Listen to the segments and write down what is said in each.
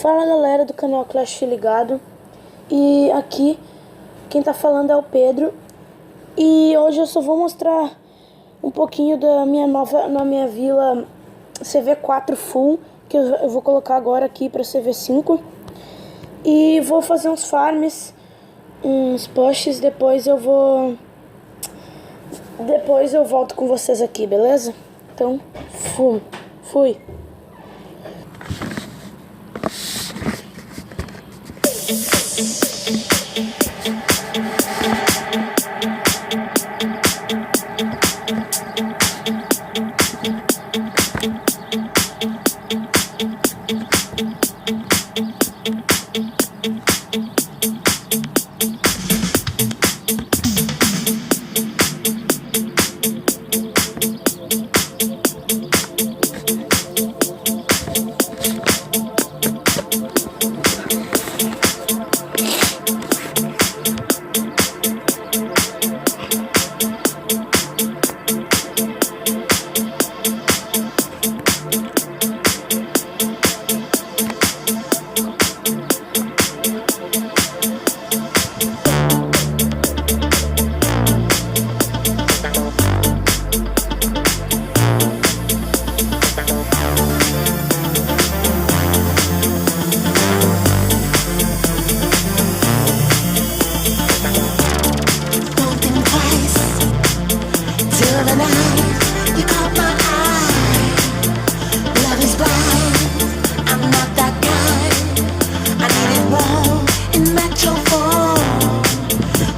Fala galera do canal Clash Ligado, e aqui quem tá falando é o Pedro, e hoje eu só vou mostrar um pouquinho da na minha vila CV4 Full, que eu vou colocar agora aqui para CV5, e vou fazer uns farms, uns pushes, depois eu volto com vocês aqui, beleza? Então, fui.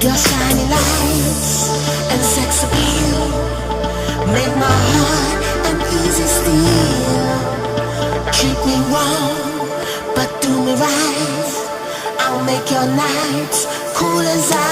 Your shiny lights and sex appeal make my heart an easy steal. Treat me wrong, but do me right. I'll make your nights cool as ice.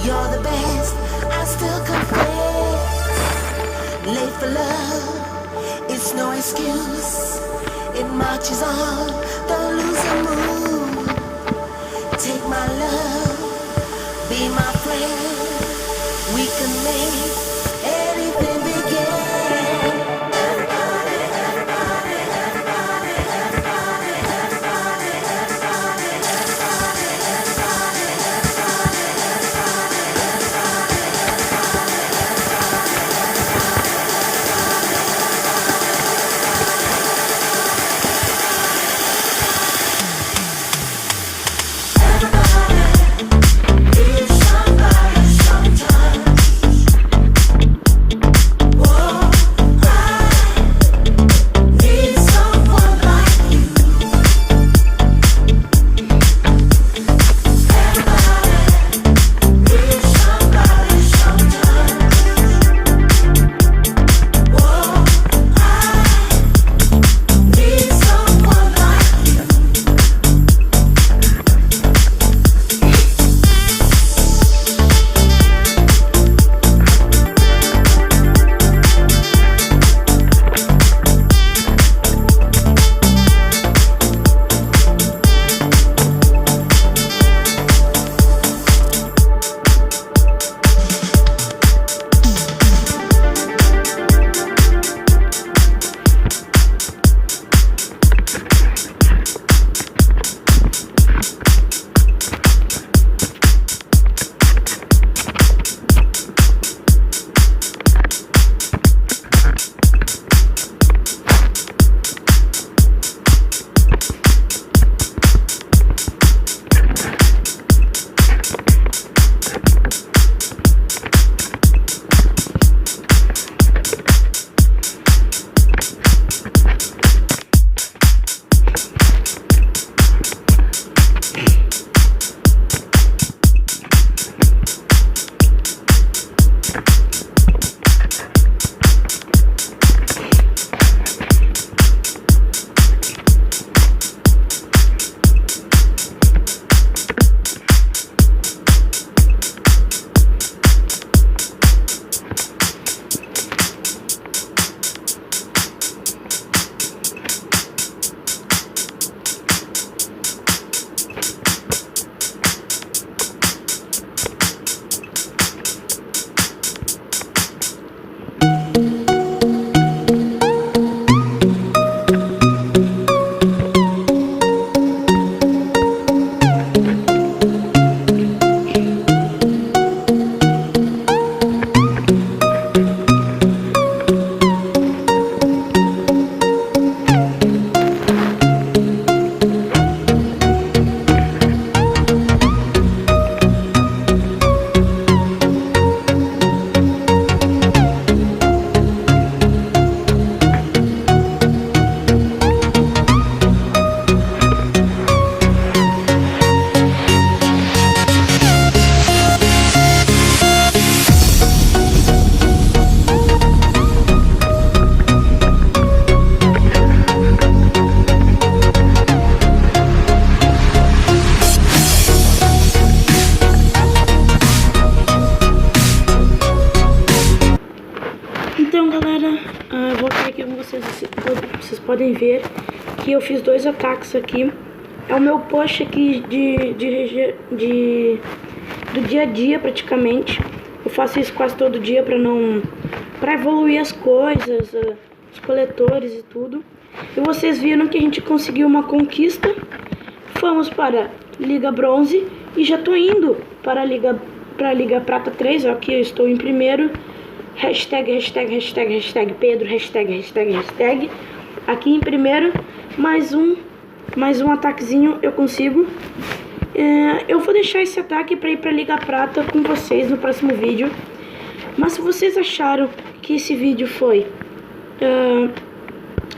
You're the best, I still confess. Late for love, it's no excuse. It marches on, don't lose your mood. Take my love, be my friend. We can make anything begin. vocês podem ver que eu fiz 2 ataques aqui. É o meu push aqui do dia a dia praticamente. Eu faço isso quase todo dia para evoluir as coisas, os coletores e tudo. E vocês viram que a gente conseguiu uma conquista. Fomos para Liga Bronze e já tô indo para a Liga Prata 3. Ó, aqui eu estou em primeiro. Hashtag Pedro, hashtag. Aqui em primeiro, mais um ataquezinho eu consigo. Eu vou deixar esse ataque para ir para Liga Prata com vocês no próximo vídeo. Mas se vocês acharam que esse vídeo foi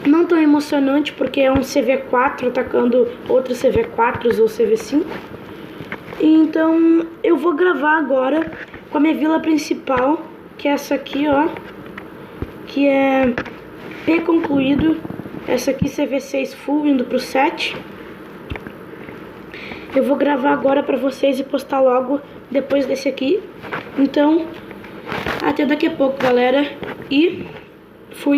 não tão emocionante, porque é um CV4 atacando outros CV4s ou CV5, então eu vou gravar agora com a minha vila principal, que é essa aqui, ó, que é P concluído. Essa aqui CV6 full indo pro 7. Eu vou gravar agora pra vocês e postar logo depois desse aqui. Então, até daqui a pouco, galera. E fui.